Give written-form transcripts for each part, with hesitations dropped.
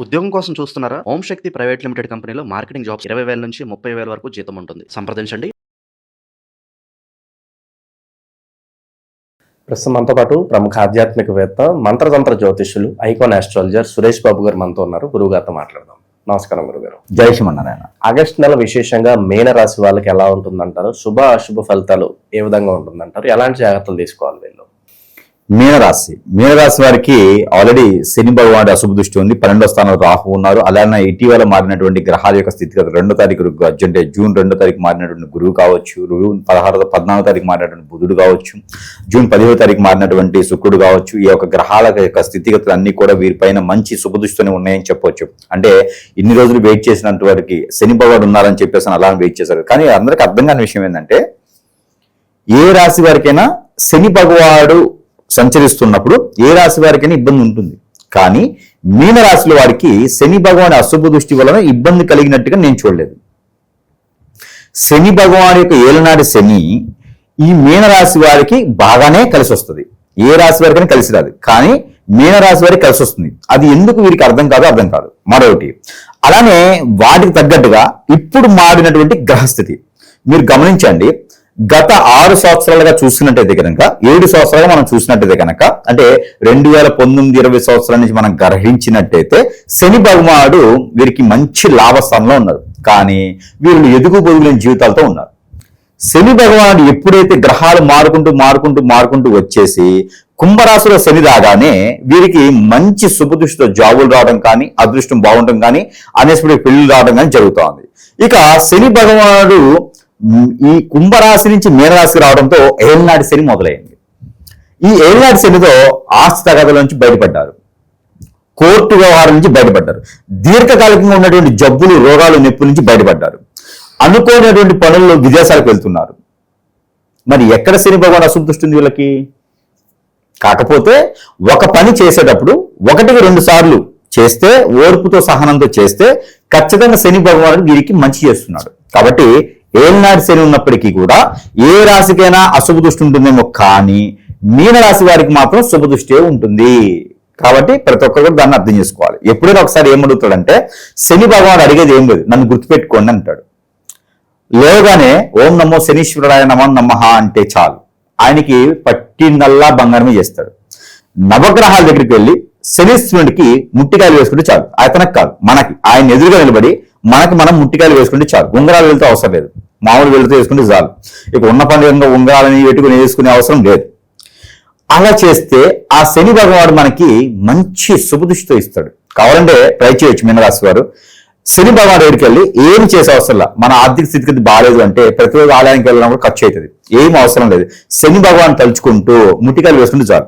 ఉద్యోగం కోసం చూస్తున్నారా? ఓం శక్తి ప్రైవేట్ లిమిటెడ్ కంపెనీలో మార్కెటింగ్ జాబ్స్ 20,000 నుంచి 30,000 వరకు జీతం ఉంటుంది. సంప్రదించండి. ప్రస్తుతం మనతో పాటు ప్రముఖ ఆధ్యాత్మికవేత్త, మంత్రతంత్ర జ్యోతిష్యులు, ఐకాన్ ఆస్ట్రాలజర్ సురేష్ బాబు గారు మనతో ఉన్నారు. గురువు గారితో మాట్లాడదాం. నమస్కారం గురుగారు. జై శ్రీమన్నారాయణ. ఆగస్టు నెల విశేషంగా మీన రాశి వాళ్ళకి ఎలా ఉంటుందంటారు? శుభ అశుభ ఫలితాలు ఏ విధంగా ఉంటుందంటారు? ఎలాంటి జాగ్రత్తలు తీసుకోవాలి వీళ్ళు? మీనరాశి వారికి ఆల్రెడీ శని భగవానుడు అశుభ దృష్టి ఉంది. 12వ స్థానంలో రాహు ఉన్నారు. అలానే ఇటీవల మారినటువంటి గ్రహాల యొక్క స్థితిగతులు 2వ తారీఖు అంటే జూన్ 2వ తారీఖు మారినటువంటి గురువు కావచ్చు, 14వ తారీఖు మారినటువంటి బుధుడు కావచ్చు, జూన్ 15వ తారీఖు మారినటువంటి శుక్రుడు కావచ్చు. ఈ యొక్క గ్రహాల యొక్క స్థితిగతులు అన్ని కూడా వీరిపైన మంచి శుభ దృష్టిని ఉన్నాయని చెప్పవచ్చు. అంటే ఇన్ని రోజులు వెయిట్ చేసినంత వరకు శని భగవానుడు ఉన్నారని చెప్పేసి అలా వెయిట్ చేశారు. కానీ అందరికి అర్థం కాని విషయం ఏంటంటే, ఏ రాశి వారికైనా శని భగవానుడు సంచరిస్తున్నప్పుడు ఏ రాశి వారికైనా ఇబ్బంది ఉంటుంది. కానీ మీనరాశిలో వారికి శని భగవాన్ అశుభ దృష్టి వలన ఇబ్బంది కలిగినట్టుగా నేను చూడలేదు. శని భగవాన్ యొక్క ఏలనాటి శని ఈ మీనరాశి వారికి బాగానే కలిసి వస్తుంది. ఏ రాశి వారికైనా కలిసి రాదు, కానీ మీనరాశి వారికి కలిసి వస్తుంది. అది ఎందుకు వీరికి అర్థం కాదు. మరొకటి, అలానే వాటికి తగ్గట్టుగా ఇప్పుడు మారినటువంటి గ్రహస్థితి మీరు గమనించండి. గత 6 సంవత్సరాలుగా చూసినట్టయితే కనుక, 7 సంవత్సరాలుగా మనం చూసినట్టయితే కనుక, అంటే 2019-20 సంవత్సరాల నుంచి మనం గ్రహించినట్టయితే శని భగవానుడు వీరికి మంచి లాభస్థానంలో ఉన్నారు. కానీ వీళ్ళు ఎదుగు బొదుగులేని జీవితాలతో ఉన్నారు. శని భగవానుడు ఎప్పుడైతే గ్రహాలు మారుకుంటూ వచ్చేసి కుంభరాశిలో శని రాగానే వీరికి మంచి శుభదృష్టితో జాబులు రావడం కానీ, అదృష్టం బాగుండడం కానీ, అనేసి పెళ్లి రావడం కానీ జరుగుతోంది. ఇక శని భగవానుడు ఈ కుంభరాశి నుంచి మీనరాశికి రావడంతో ఏళ్ళనాటి శని మొదలైంది. ఈ ఏళ్ళనాటి శనితో ఆస్తి తగాదాల నుంచి బయటపడ్డారు, కోర్టు వ్యవహారం నుంచి బయటపడ్డారు, దీర్ఘకాలికంగా ఉన్నటువంటి జబ్బులు, రోగాలు, నొప్పుల నుంచి బయటపడ్డారు, అనుకోనటువంటి పనుల్లో విదేశాలకు వెళ్తున్నారు. మరి ఎక్కడ శని భగవాన్ అశుభ దృష్టి ఉంది వీళ్ళకి? కాకపోతే ఒక పని చేసేటప్పుడు 1-2 సార్లు చేస్తే, ఓర్పుతో సహనంతో చేస్తే ఖచ్చితంగా శని భగవానుడు వీరికి మంచి చేస్తున్నాడు. కాబట్టి ఏళ్ళనాటి శని ఉన్నప్పటికీ కూడా ఏ రాశికైనా అశుభ దృష్టి ఉంటుందేమో, కానీ మీనరాశి వారికి మాత్రం శుభ దృష్టి ఉంటుంది. కాబట్టి ప్రతి ఒక్కరు కూడా దాన్ని అర్థం చేసుకోవాలి. ఎప్పుడైనా ఒకసారి ఏమడుగుతాడంటే, శని భగవానుడు అడిగేది ఏం లేదు, నన్ను గుర్తుపెట్టుకోండి అంటాడు. లేవగానే ఓం నమో శనీశ్వరాయ నమః అంటే చాలు, ఆయనకి పట్టిందల్లా బంగారమే చేస్తాడు. నవగ్రహాల దగ్గరికి వెళ్ళి శనీశ్వరుడికి ముట్టికాయలు వేసుకుంటే చాలు. అతనికి కాదు, మనకి, ఆయన ఎదురుగా నిలబడి మనం ముట్టికాయలు వేసుకుంటే చాలు. ఉంగరాలు వెళ్తే అవసరం లేదు, మామూలు వెళ్తూ వేసుకుంటే చాలు. ఇక ఉన్న పండుగ ఉంగరాలని పెట్టుకుని వేసుకునే అవసరం లేదు. అలా చేస్తే ఆ శని భగవానుడు మనకి మంచి శుభదృష్టితో ఇస్తాడు. కావాలంటే ట్రై చేయొచ్చు మీనరాశి వారు. శని భగవానుడు దగ్గరికి వెళ్ళి ఏం చేసే అవసరం లేదు. మన ఆర్థిక స్థితిగతి బాగాలేదు అంటే ప్రతిరోజు ఆలయానికి వెళ్ళినప్పుడు ఖర్చు అవుతుంది, ఏం అవసరం లేదు. శని భగవాన్ తలుచుకుంటూ ముట్టికాయలు వేసుకుంటే చాలు.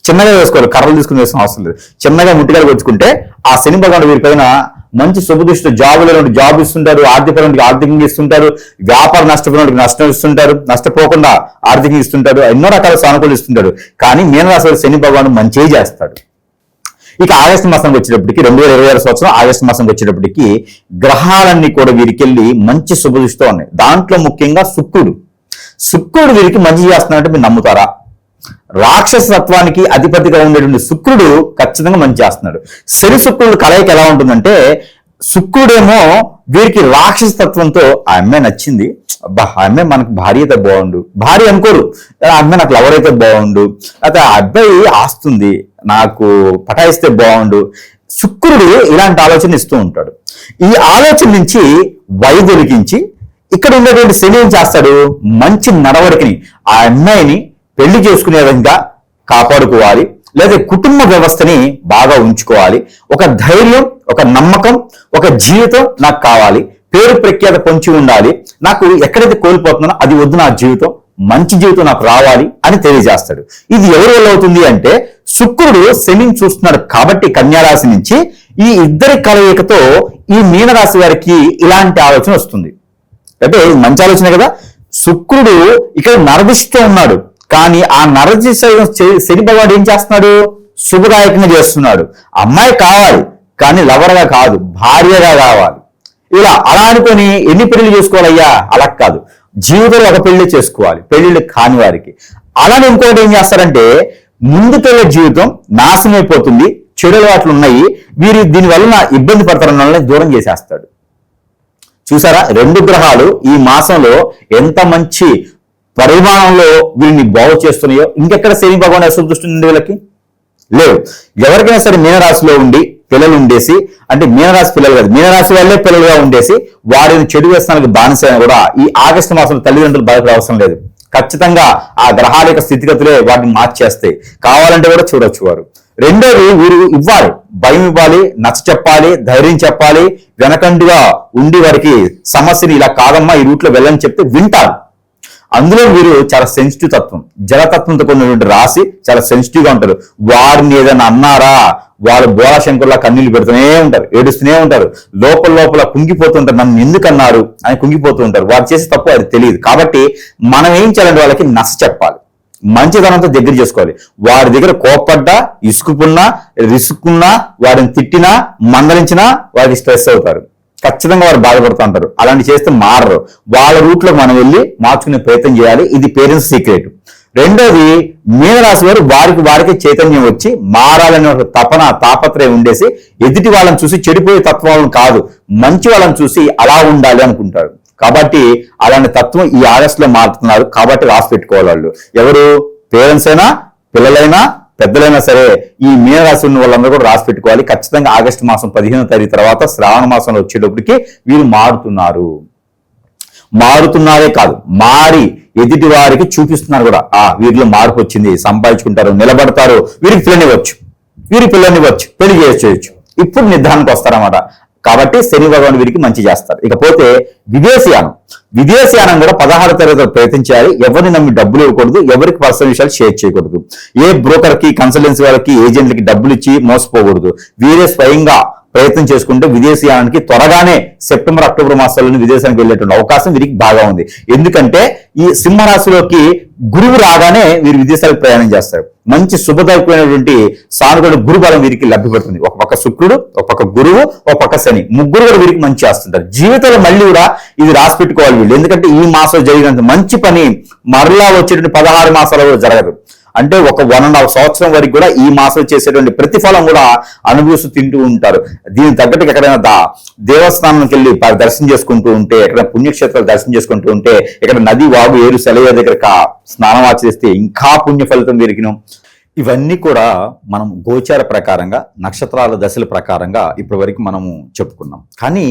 చిన్నగా వేసుకోవాలి, కర్రలు తీసుకుని వేసిన అవసరం లేదు. చిన్నగా ముట్టికాయలు కొట్టుకుంటే ఆ శని భగవానుడు వీరిపైన మంచి శుభదృష్టి, జాబ్ ఇస్తుంటారు, ఆర్థికంగా ఇస్తుంటారు, వ్యాపార నష్టపోయినోడికి నష్టం ఇస్తుంటారు, నష్టపోకుండా ఆర్థికంగా ఇస్తుంటారు, ఎన్నో రకాల సానుకూలు ఇస్తుంటారు. కానీ మీనరాశి శని భగవానుడు మంచి చేస్తాడు. ఇక ఆగస్టు మాసంకి వచ్చేటప్పటికి 2026 సంవత్సరం ఆగస్టు మాసంకి వచ్చేటప్పటికి గ్రహాలన్నీ కూడా వీరికెళ్ళి మంచి శుభదృష్టితో ఉన్నాయి. దాంట్లో ముఖ్యంగా శుక్రుడు వీరికి మంచి చేస్తున్నాడంటే మీరు నమ్ముతారా? రాక్షసత్వానికి అధిపతిగా ఉండేటువంటి శుక్రుడు ఖచ్చితంగా మంచి చేస్తున్నాడు. శని శుక్రుడు కలయిక ఎలా ఉంటుందంటే, శుక్రుడేమో వీరికి రాక్షస తత్వంతో ఆ అమ్మాయి నచ్చింది, అబ్బా ఆ అమ్మాయి మనకు భార్య అయితే బాగుండు, భార్య అనుకోరు, ఆ అమ్మాయి నాకు లవర్ అయితే బాగుండు, అయితే ఆ అబ్బాయి ఆస్తుంది నాకు పటాయిస్తే బాగుండు. శుక్రుడు ఇలాంటి ఆలోచన ఇస్తూ ఉంటాడు. ఈ ఆలోచన నుంచి వైదొలిగించి ఇక్కడ ఉండేటువంటి శని ఏం చేస్తాడు, మంచి నడవడికని ఆ అమ్మాయిని పెళ్లి చేసుకునే విధంగా కాపాడుకోవాలి, లేదా కుటుంబ వ్యవస్థని బాగా ఉంచుకోవాలి, ఒక ధైర్యం, ఒక నమ్మకం, ఒక జీవితం నాకు కావాలి, పేరు ప్రఖ్యాత పొంచి ఉండాలి, నాకు ఎక్కడైతే కోల్పోతున్నానో అది వద్దు, నా జీవితం మంచి జీవితం నాకు రావాలి అని తెలియజేస్తాడు. ఇది ఎవరి వల్ల అవుతుంది అంటే, శుక్రుడు శనిని చూస్తున్నాడు కాబట్టి కన్యారాశి నుంచి ఈ ఇద్దరి కలయికతో ఈ మీనరాశి వారికి ఇలాంటి ఆలోచన వస్తుంది. అంటే మంచి ఆలోచనే కదా. శుక్రుడు ఇక్కడ నరదిష్టితో ఉన్నాడు, కానీ ఆ నరదిష్టి శని భగవానుడు ఏం చేస్తున్నాడు, శుభదాయకంగా చేస్తున్నాడు. అమ్మాయి కావాలి, కానీ లవర్గా కాదు, భార్యగా కావాలి. ఇలా అలా అనుకొని ఎన్ని పెళ్లి చేసుకోవాలయ్యా? అలా కాదు, జీవితంలో ఒక పెళ్లి చేసుకోవాలి, పెళ్లిళ్ళు కాని వారికి. అలానే ఇంకోటి ఏం చేస్తారంటే, ముందుకెళ్ళే జీవితం నాశనం అయిపోతుంది, చెడు అలవాట్లు ఉన్నాయి, వీరు దీని వలన ఇబ్బంది పడతారన్న వాళ్ళని దూరం చేసేస్తాడు. చూసారా, 2 గ్రహాలు ఈ మాసంలో ఎంత మంచి పరిమాణంలో వీరిని బాగు చేస్తున్నాయో. ఇంకెక్కడ శని భగవాన్ అశుభ దృష్టి ఉంది వీళ్ళకి లేవు. ఎవరికైనా సరే మీనరాశిలో ఉండి పిల్లలు ఉండేసి, అంటే మీనరాశి పిల్లలు కాదు, మీనరాశి వాళ్ళే పిల్లలుగా ఉండేసి వారిని చెడు వ్యసనాలకు బానిసైనా కూడా ఈ ఆగస్టు మాసంలో తల్లిదండ్రులు భయపడే అవసరం లేదు. ఖచ్చితంగా ఆ గ్రహాల యొక్క స్థితిగతులే వాటిని మార్చేస్తాయి. కావాలంటే కూడా చూడొచ్చు వారు. రెండోది, వీరు ఇవ్వాలి, భయం ఇవ్వాలి, నచ్చ చెప్పాలి, ధైర్యం చెప్పాలి, వెనకండుగా ఉండి వారికి సమస్యని ఇలా కాదమ్మా ఈ రూట్లో వెళ్ళని చెప్తే వింటారు. అందులో వీరు చాలా సెన్సిటివ్ తత్వం, జలతత్వంతో కొన్నటువంటి రాశి, చాలా సెన్సిటివ్ గా ఉంటారు. వారిని ఏదైనా అన్నారా వాళ్ళు బోళాశంకర్లా కన్నీళ్లు పెడుతూనే ఉంటారు, ఏడుస్తూనే ఉంటారు, లోపల కుంగిపోతుంటారు. నన్ను ఎందుకు అన్నారు అని కుంగిపోతూ ఉంటారు. వారు చేసే తప్పు అది తెలియదు. కాబట్టి మనం ఏం చేయాలంటే వాళ్ళకి నచ్చ చెప్పాలి, మంచితనంతో దగ్గర చేసుకోవాలి. వారి దగ్గర కోప్పడ్డా, ఇసుకున్నా, రిసుకున్నా, వారిని తిట్టినా, మందలించినా వారికి స్ట్రెస్ అవుతారు. ఖచ్చితంగా వారు బాధపడుతూ ఉంటారు. అలాంటి చేస్తే మారరు. వాళ్ళ రూట్లో మనం వెళ్ళి మార్చుకునే ప్రయత్నం చేయాలి. ఇది పేరెంట్స్ సీక్రెట్. రెండోది, మీనరాశి వారు వారికి చైతన్యం వచ్చి మారాలనే తాపత్రయం ఉండేసి ఎదుటి వాళ్ళని చూసి చెడిపోయే తత్వం కాదు, మంచి వాళ్ళని చూసి అలా ఉండాలి అనుకుంటారు. కాబట్టి అలాంటి తత్వం ఈ ఆగస్టులో మారుతున్నారు. కాబట్టి రాసి పెట్టుకోవాలి వాళ్ళు. ఎవరు, పేరెంట్స్ అయినా, పిల్లలైనా, పెద్దలైనా సరే ఈ మీనరాశి ఉన్న వాళ్ళందరూ కూడా రాసి పెట్టుకోవాలి. ఖచ్చితంగా ఆగస్టు మాసం 15వ తారీఖు తర్వాత శ్రావణ మాసంలో వచ్చేటప్పటికి వీరు మారుతున్నారే కాదు, మారి ఎదుటి వారికి చూపిస్తున్నారు కూడా. వీరిలో మార్పు వచ్చింది, సంపాదించుకుంటారు, నిలబడతారు, వీరికి పిల్లనివ్వచ్చు, పెళ్లి చేయొచ్చు. ఇప్పుడు నిర్ధారణకు వస్తారన్నమాట. కాబట్టి శని భగవాన్ వీరికి మంచి చేస్తారు. ఇకపోతే విదేశీయానం కూడా 16వ తరగతిలో ప్రయత్నం చేయాలి. ఎవరిని నమ్మి డబ్బులు ఇవ్వకూడదు, ఎవరికి పర్సనల్ విషయాలు షేర్ చేయకూడదు, ఏ బ్రోకర్ కి, కన్సల్టెన్సీ వాళ్ళకి, ఏజెంట్లకి డబ్బులు ఇచ్చి మోసపోకూడదు. వీరే స్వయంగా ప్రయత్నం చేసుకుంటే విదేశీయానానికి త్వరగానే సెప్టెంబర్, అక్టోబర్ మాసాలను విదేశానికి వెళ్ళేటువంటి అవకాశం వీరికి బాగా ఉంది. ఎందుకంటే ఈ సింహరాశిలోకి గురువు రాగానే వీరు విదేశాలకు ప్రయాణం చేస్తారు. మంచి శుభదాయకమైనటువంటి సానుకూల గురు బలం వీరికి లభ్యపడుతుంది. ఒక పక్క శుక్రుడు, ఒక పక్క గురువు, ఒక పక్క శని, ముగ్గురు కూడా వీరికి మంచి చేస్తుంటారు. జీవితంలో మళ్ళీ కూడా ఇది రాసి పెట్టుకోవాలి వీళ్ళు. ఎందుకంటే ఈ మాసం జరిగినంత మంచి పని మరలా వచ్చేటువంటి 16 మాసాలలో జరగదు. అంటే ఒక 1.5 సంవత్సరం వరకు కూడా ఈ మాసం చేసేటువంటి ప్రతిఫలం కూడా అనుభవిస్తూ తింటూ ఉంటారు. దీనికి తగ్గట్టుగా ఎక్కడైనా దేవస్థానానికి వెళ్ళి దర్శనం చేసుకుంటూ ఉంటే, ఎక్కడైనా పుణ్యక్షేత్రాలు దర్శనం చేసుకుంటూ ఉంటే, ఇక్కడ నది, వాగు, ఏరు, సెలవు దగ్గర స్నానం ఆచరిస్తే ఇంకా పుణ్య ఫలితం వీరికిను. ఇవన్నీ కూడా మనం గోచార ప్రకారంగా, నక్షత్రాల దశల ప్రకారంగా ఇప్పటి వరకు మనము చెప్పుకున్నాం. కానీ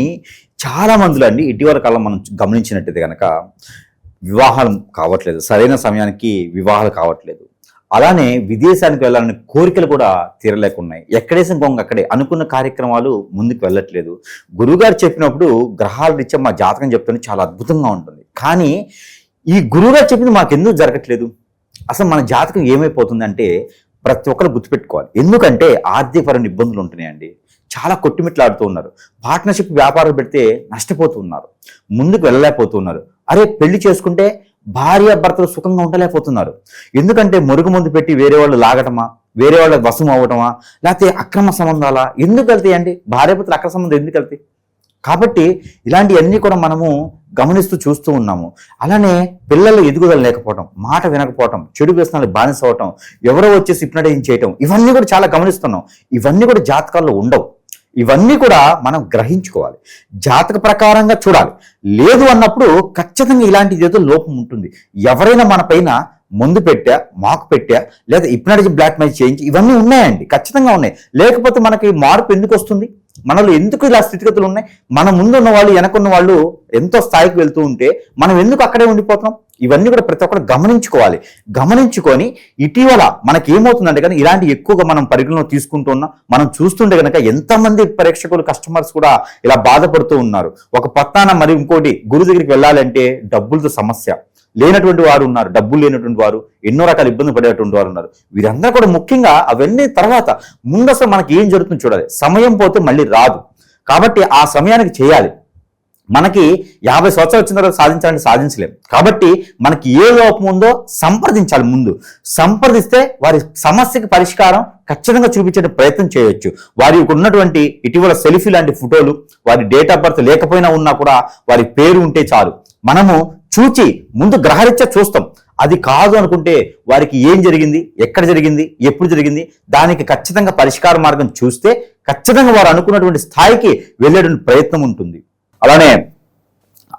చాలా మందిలో అండి ఇటీవల కాలం మనం గమనించినట్టయితే కనుక వివాహాలు కావట్లేదు, సరైన సమయానికి వివాహాలు కావట్లేదు. అలానే విదేశానికి వెళ్ళాలనే కోరికలు కూడా తీరలేకున్నాయి. ఎక్కడేసిన గొంగ అక్కడే, అనుకున్న కార్యక్రమాలు ముందుకు వెళ్ళట్లేదు. గురువుగారు చెప్పినప్పుడు గ్రహాల రీత్యా మా జాతకం చెప్తే చాలా అద్భుతంగా ఉంటుంది. కానీ ఈ గురువుగారు చెప్పింది మాకు ఎందుకు జరగట్లేదు? అసలు మన జాతకం ఏమైపోతుందంటే ప్రతి ఒక్కరు గుర్తుపెట్టుకోవాలి. ఎందుకంటే ఆర్థికపరమైన ఇబ్బందులు ఉంటున్నాయండి. చాలా కొట్టుమిట్లాడుతూ ఉన్నారు. పార్ట్నర్షిప్ వ్యాపారాలు పెడితే నష్టపోతూ ఉన్నారు, ముందుకు వెళ్ళలేకపోతున్నారు. అరే పెళ్లి చేసుకుంటే భార్య భర్తలు సుఖంగా ఉండలేకపోతున్నారు. ఎందుకంటే మురుగు ముందు పెట్టి వేరే వాళ్ళు లాగటమా, వేరే వాళ్ళ వశం అవ్వటమా, లేకపోతే అక్రమ సంబంధాలా? ఎందుకు వెళ్తాయండి భార్య భర్తలు అక్రమ సంబంధం ఎందుకు వెళ్తాయి? కాబట్టి ఇలాంటివన్నీ కూడా మనము గమనిస్తూ చూస్తూ ఉన్నాము. అలానే పిల్లలు ఎదుగుదల లేకపోవటం, మాట వినకపోవటం, చెడు వ్యసనాలకు బానిస అవ్వటం, ఎవరో వచ్చేసి హిప్నటైజ్ చేయటం, ఇవన్నీ కూడా చాలా గమనిస్తున్నాం. ఇవన్నీ కూడా జాతకాల్లో ఉండవు. ఇవన్నీ కూడా మనం గ్రహించుకోవాలి, జాతక ప్రకారంగా చూడాలి. లేదు అన్నప్పుడు ఖచ్చితంగా ఇలాంటి ఏదో లోపం ఉంటుంది. ఎవరైనా మన పైన ముందు పెట్టా, మాకు పెట్టా, లేదా హిప్నటైజ్ బ్లాక్ మ్యాజిక్ చేయించి, ఇవన్నీ ఉన్నాయండి, ఖచ్చితంగా ఉన్నాయి. లేకపోతే మనకి మార్పు ఎందుకు వస్తుంది? మనలో ఎందుకు ఇలా స్థితిగతులు ఉన్నాయి? మన ముందున్న వాళ్ళు, వెనకున్న వాళ్ళు ఎంతో స్థాయికి వెళ్తూ ఉంటే మనం ఎందుకు అక్కడే ఉండిపోతున్నాం? ఇవన్నీ కూడా ప్రతి ఒక్కరు గమనించుకోవాలి. గమనించుకొని ఇటీవల మనకి ఏమవుతుందంటే కానీ ఇలాంటి ఎక్కువగా మనం పరిగణలో తీసుకుంటూ ఉన్నాం. మనం చూస్తుంటే కనుక ఎంతమంది ప్రేక్షకులు, కస్టమర్స్ కూడా ఇలా బాధపడుతూ ఉన్నారు. ఒక పత్తాన మరి ఇంకోటి గురువు దగ్గరికి వెళ్ళాలంటే డబ్బులతో సమస్య, లేనటువంటి వారు ఉన్నారు, డబ్బులు లేనటువంటి వారు, ఎన్నో రకాల ఇబ్బందులు పడేటువంటి వారు ఉన్నారు. వీరందరూ కూడా ముఖ్యంగా అవన్నీ తర్వాత ముందు అసలు మనకి ఏం జరుగుతుందో చూడాలి. సమయం పోతే మళ్ళీ రాదు. కాబట్టి ఆ సమయానికి చేయాలి. మనకి 50 సంవత్సరాలు వచ్చిన తర్వాత సాధించాలంటే సాధించలేం. కాబట్టి మనకి ఏ లోపం ఉందో సంప్రదించాలి. ముందు సంప్రదిస్తే వారి సమస్యకి పరిష్కారం ఖచ్చితంగా చూపించే ప్రయత్నం చేయొచ్చు. వారికి ఉన్నటువంటి ఇటీవల సెల్ఫీ లాంటి ఫోటోలు, వారి డేట్ ఆఫ్ బర్త్ లేకపోయినా ఉన్నా కూడా వారి పేరు ఉంటే చాలు. మనము చూచి ముందు గ్రహరీత్యా చూస్తాం. అది కాదు అనుకుంటే వారికి ఏం జరిగింది, ఎక్కడ జరిగింది, ఎప్పుడు జరిగింది, దానికి ఖచ్చితంగా పరిష్కార మార్గం చూస్తే ఖచ్చితంగా వారు అనుకున్నటువంటి స్థాయికి వెళ్ళేటువంటి ప్రయత్నం ఉంటుంది. అలానే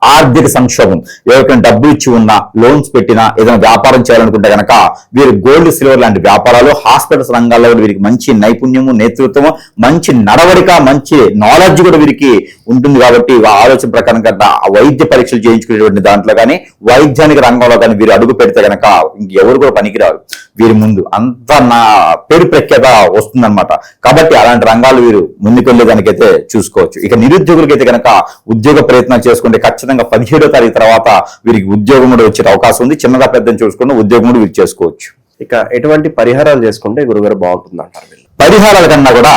ఆర్థిక సంక్షోభం, ఎవరికైనా డబ్బులు ఇచ్చి ఉన్నా, లోన్స్ పెట్టినా, ఏదైనా వ్యాపారం చేయాలనుకుంటే కనుక వీరు గోల్డ్ సిల్వర్ లాంటి వ్యాపారాలు, హాస్పిటల్స్ రంగాల్లో వీరికి మంచి నైపుణ్యము, నేతృత్వము, మంచి నడవడిక, మంచి నాలెడ్జ్ కూడా వీరికి ఉంటుంది. కాబట్టి ఆలోచన ప్రకారం కన్నా వైద్య పరీక్షలు చేయించుకునేటువంటి దాంట్లో కానీ, వైద్యానికి రంగంలో కానీ వీరు అడుగు పెడితే కనుక ఇంకెవరు కూడా పనికిరారు. వీరి ముందు అంత నా పేరు ప్రఖ్యాత వస్తుందన్నమాట. కాబట్టి అలాంటి రంగాలు వీరు ముందుకెళ్లేదానికైతే చూసుకోవచ్చు. ఇక నిరుద్యోగులకైతే కనుక ఉద్యోగ ప్రయత్నాలు చేసుకుంటే ఖచ్చితంగా 17వ తారీఖు తర్వాత వీరికి ఉద్యోగం కూడా వచ్చే అవకాశం ఉంది. చిన్నగా పెద్దని చూసుకుని ఉద్యోగం కూడా వీరు చేసుకోవచ్చు. ఇక ఎటువంటి పరిహారాలు చేసుకుంటే గురుగారు బాగుంటుంది అంటారు? వీళ్ళు పరిహారాల కన్నా కూడా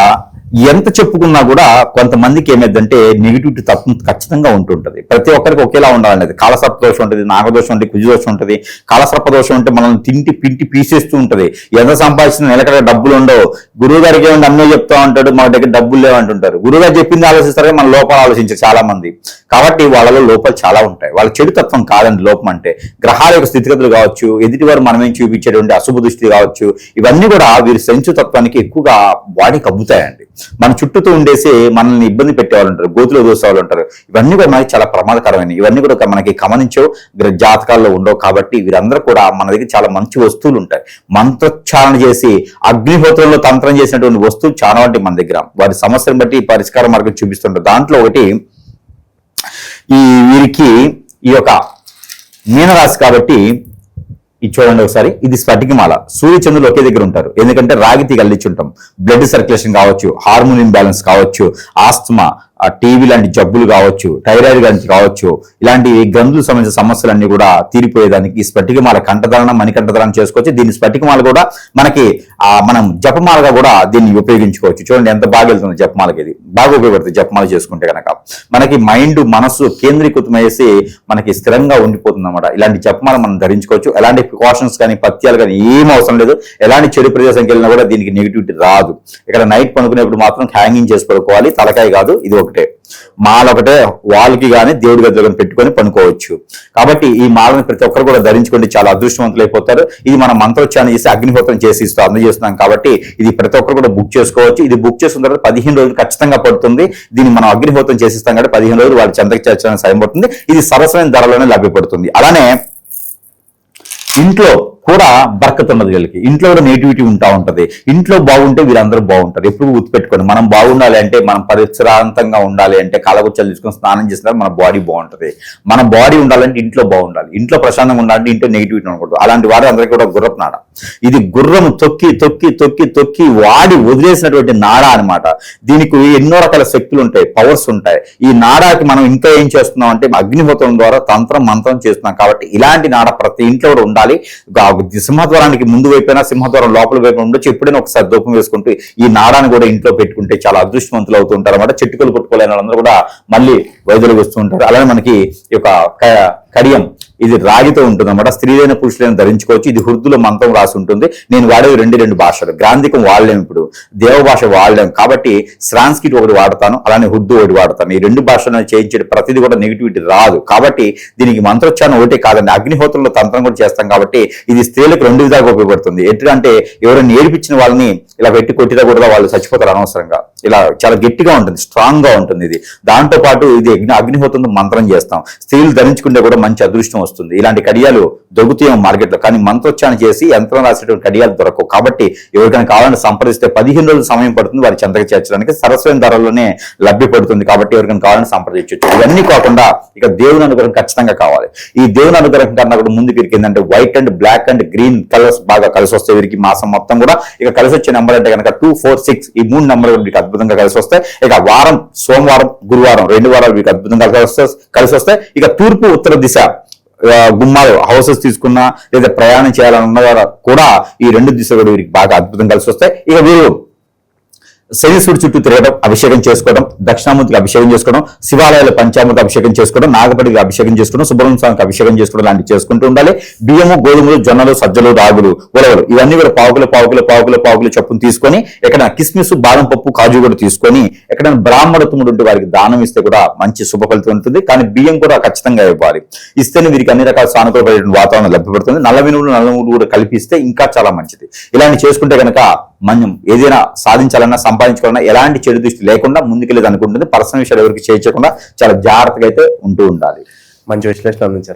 ఎంత చెప్పుకున్నా కూడా కొంతమందికి ఏమైందంటే నెగిటివిటీ తప్ప ఖచ్చితంగా ఉంటుంటది. ప్రతి ఒక్కరికి ఒకేలా ఉండాలనేది. కాలసర్ప దోషం ఉంటుంది, నాగదోషం ఉంటుంది, కుజదోషం ఉంటుంది. కాలసర్ప దోషం అంటే మనల్ని తింటి పింటి పీసేస్తూ ఉంటది. ఎంత సంపాదించిన నిలకడ డబ్బులు ఉండవు. గురువు గారికి ఏమంటే అన్నీ చెప్తా ఉంటాడు, మన దగ్గర డబ్బులు లేవంటుంటారు. గురువు గారు చెప్పింది ఆలోచిస్తారు, మన లోపాలు ఆలోచించారు చాలా మంది. కాబట్టి వాళ్ళలో లోపాలు చాలా ఉంటాయి. వాళ్ళ చెడు తత్వం కాదండి లోపం అంటే. గ్రహాల యొక్క స్థితిగతులు కావచ్చు, ఎదుటి వారు మనమేం చూపించేటువంటి అశుభ దృష్టి కావచ్చు, ఇవన్నీ కూడా వీరి సెంచు తత్వానికి ఎక్కువగా బాడీకి అబ్బుతాయండి. మన చుట్టూతో ఉండేసి మనల్ని ఇబ్బంది పెట్టేవాళ్ళు ఉంటారు, గోతులో దోసేవాళ్ళు ఉంటారు. ఇవన్నీ కూడా మనకి చాలా ప్రమాదకరమైనవి. ఇవన్నీ కూడా మనకి గమనించో జాతకాల్లో ఉండవు. కాబట్టి వీరందరూ కూడా మన దగ్గర చాలా మంచి వస్తువులు ఉంటాయి. మంత్రోచ్చారణ చేసి అగ్నిహోత్రంలో తంత్రం చేసినటువంటి వస్తువులు చాలా ఉంటాయి మన దగ్గర. వారి సమస్యను బట్టి పరిష్కార మార్గం చూపిస్తుంటారు. దాంట్లో ఒకటి వీరికి ఈ యొక్క మీనరాశి కాబట్టి ఇది చూడండి ఒకసారి. ఇది స్ఫటికమాల. సూర్యచంద్రులు ఒకే దగ్గర ఉంటారు. ఎందుకంటే రాగి తీగ అల్లించుంటాం. బ్లడ్ సర్క్యులేషన్ కావచ్చు, హార్మోన్ ఇంబ్యాలెన్స్ కావచ్చు, ఆస్తమా, టీవీ లాంటి జబ్బులు కావచ్చు, థైరాయిడ్ లాంటి కావచ్చు, ఇలాంటి గ్రంథులకు సంబంధించిన సమస్యలన్నీ కూడా తీరిపోయేదానికి ఈ స్ఫటికమాల కంఠధారణ, మణికంఠధారణ చేసుకోవచ్చు. దీన్ని స్ఫటికమాల కూడా మనకి మనం జపమాలగా కూడా దీన్ని ఉపయోగించుకోవచ్చు. చూడండి ఎంత బాగా వెళ్తుంది జపమాలకి. ఇది బాగా ఉపయోగపడుతుంది జపమాల చేసుకుంటే కనుక. మనకి మైండ్, మనసు కేంద్రీకృతం అయ్యేసి మనకి స్థిరంగా ఉండిపోతుంది అన్నమాట. ఇలాంటి జపమాల మనం ధరించుకోవచ్చు. ఎలాంటి ప్రికాషన్స్ కానీ, పత్యాలు కానీ ఏం అవసరం లేదు. ఎలాంటి చెడు ప్రదేశానికి వెళ్ళినా కూడా దీనికి నెగిటివిటీ రాదు. ఇక్కడ నైట్ పనుకునేప్పుడు మాత్రం హ్యాంగింగ్ చేసి పడుకోవాలి, తలకాయ కాదు. ఇది ఒకటే మాల, ఒకటే వాల్కి కానీ దేవుడి గదిలో పెట్టుకొని పనుకోవచ్చు. కాబట్టి ఈ మాలను ప్రతి ఒక్కరు కూడా ధరించుకుంటే చాలా అదృష్టవంతులు అయిపోతారు. ఇది మనం మంత్రోచ్చారణ చేసి అగ్నిహోత్రం చేసి అందజేస్తున్నాం కాబట్టి ఇది ప్రతి ఒక్కరు కూడా బుక్ చేసుకోవచ్చు. ఇది బుక్ చేసుకున్న తర్వాత 15 రోజులు ఖచ్చితంగా పడుతుంది. దీన్ని మనం అగ్నిహోత్రం చేసిస్తాం కాబట్టి 15 రోజులు వాళ్ళ చెంతకి చేర్చడానికి సాయం పడుతుంది. ఇది సరసమైన ధరలోనే లభ్యపడుతుంది. అలానే ఇంట్లో కూడా బర్కత్ ఉన్నది వీళ్ళకి. ఇంట్లో కూడా నెగిటివిటీ ఉంటా ఉంటది. ఇంట్లో బాగుంటే వీరందరూ బాగుంటారు. ఎప్పుడు గుర్తుపెట్టుకోండి, మనం బాగుండాలి అంటే, మనం పరిసరాంతంగా ఉండాలి అంటే, కాలగుచ్చాలు తీసుకొని స్నానం చేసినా మన బాడీ బాగుంటది. మన బాడీ ఉండాలంటే ఇంట్లో బాగుండాలి. ఇంట్లో ప్రశాంతంగా ఉండాలంటే ఇంట్లో నెగిటివిటీ ఉండకూడదు. అలాంటి వారు అందరికీ కూడా గుర్రపు నాడ. ఇది గుర్రం తొక్కి తొక్కి తొక్కి తొక్కి వాడి వదిలేసినటువంటి నాడ అనమాట. దీనికి ఎన్నో రకాల శక్తులు ఉంటాయి, పవర్స్ ఉంటాయి. ఈ నాడాకి మనం ఇంకా ఏం చేస్తున్నాం అంటే అగ్నిహోత్రం ద్వారా తంత్రం మంత్రం చేస్తున్నాం. కాబట్టి ఇలాంటి నాడ ప్రతి ఇంట్లో కూడా ఉండాలి. సింహద్వారానికి ముందు వైపున, సింహద్వారం లోపల వైపు ఉండొచ్చు. ఎప్పుడైనా ఒకసారి దూపం వేసుకుంటూ ఈ నాడాన్ని కూడా ఇంట్లో పెట్టుకుంటే చాలా అదృష్టవంతులు అవుతూ ఉంటారు అన్నమాట. చెట్టుకలు కొట్టుకోలేని వాళ్ళందరూ కూడా మళ్ళీ వైద్యులకు వస్తూ ఉంటారు. అలానే మనకి ఈ యొక్క కడియం, ఇది రాగితో ఉంటుంది అన్నమాట. స్త్రీలైన పురుషులైన ధరించుకోవచ్చు. ఇది హుర్దులో మంత్రం రాసి ఉంటుంది. నేను వాడేవి రెండు భాషలు. గ్రాంధికం వాడలేము, ఇప్పుడు దేవ భాష వాడలేము. కాబట్టి సాంస్క్రిట్ ఒకటి వాడతాను, అలానే హుర్దు ఒకటి వాడతాను. ఈ 2 భాషలను చేయించే ప్రతిదీ కూడా నెగిటివిటీ రాదు. కాబట్టి దీనికి మంత్రోచ్చారణ ఒకటే కాదండి, అగ్నిహోత్రంలో తంత్రం కూడా చేస్తాం. కాబట్టి ఇది స్త్రీలకు 2 విధాలుగా ఉపయోగపడుతుంది. ఎట్లంటే ఎవరైనా ఏడిపించిన వాళ్ళని ఇలా పెట్టి కొట్టినా కూడా వాళ్ళు చచ్చిపోతారు అనవసరంగా. ఇలా చాలా గట్టిగా ఉంటుంది, స్ట్రాంగ్ గా ఉంటుంది. ఇది దాంతో పాటు ఇది అగ్నిహోత్రంతో మంత్రం చేస్తాం. స్త్రీలు ధరించుకుంటే కూడా మంచి అదృష్టం వస్తుంది. ఇలాంటి కడియాలు దొరుకుతాయి మార్కెట్లో, కానీ మంత్రోచ్చారణ చేసి యంత్రం రాసేటువంటి కడియాలు దొరకవు. కాబట్టి ఎవరికైనా కావాలని సంప్రదిస్తే 15 రోజుల సమయం పడుతుంది వారి చెంతకు చేర్చడానికి. సరస్వైన ధరలోనే లభ్యపడుతుంది. కాబట్టి ఎవరికైనా కావాలని సంప్రదించవచ్చు. ఇవన్నీ కాకుండా ఇక దేవుని అనుగ్రహం ఖచ్చితంగా కావాలి. ఈ దేవుని అనుగ్రహం కన్నా కూడా ముందుకు వీరికి ఏంటంటే white and black and green colours బాగా కలిసి వస్తాయి వీరికి మాసం మొత్తం కూడా. ఇక కలిసి వచ్చే నెంబర్ అంటే కనుక 2, 4, 6 ఈ 3 నెంబర్లు వీరికి అద్భుతంగా కలిసి వస్తాయి. ఇక వారం, సోమవారం, గురువారం 2 వారాలు వీరికి అద్భుతంగా కలిసి వస్తాయి. ఇక తూర్పు, ఉత్తర దిశ గుమ్మాలు, హౌసెస్ తీసుకున్నా లేదా ప్రయాణం చేయాలన్న కూడా ఈ 2 దిశలు కూడా వీరికి బాగా అద్భుతంగా కలిసి వస్తాయి. ఇక వీరు శనీశ్వరుడు చుట్టూ తిరగడం, అభిషేకం చేసుకోవడం, దక్షిణామూర్తికి అభిషేకం చేసుకోవడం, శివాలయాల పంచామృత అభిషేకం చేసుకోవడం, నాగపడికి అభిషేకం చేసుకోవడం, సుబ్రహ్మణ్య స్వామికి అభిషేకం చేసుకోవడం లాంటివి చేసుకుంటూ ఉండాలి. బియ్యము, గోధుమలు, జొన్నలు, సజ్జలు, రాగులు, ఉలవలు ఇవన్నీ కూడా పావుకులు చొప్పున తీసుకొని ఎక్కడ కిస్మిస్, బాదం పప్పు, కాజు కూడా తీసుకొని ఎక్కడైనా బ్రాహ్మణత్వముడు ఉంటే వారికి దానం ఇస్తే కూడా మంచి శుభ ఫలితం ఉంటుంది. కానీ బియ్యం కూడా ఖచ్చితంగా ఇవ్వాలి. ఇస్తేనే వీరికి అన్ని రకాల సానుకూలమైన వాతావరణం లభ్యపడుతుంది. నల్ల మినుములు కూడా కలిపిస్తే ఇంకా చాలా మంచిది. ఇలాంటి చేసుకుంటే కనుక మనం ఏదైనా సాధించాలన్నా సంపాదించుకోవాలన్నా ఎలాంటి చెడు దృష్టి లేకుండా ముందుకెళ్ళేది అనుకుంటుంది. పర్సనల్ విషయాలు ఎవరికి చేయకుండా చాలా జాగ్రత్తగా అయితే ఉంటూ ఉండాలి. మంచి విశ్లేషణ అందించారు.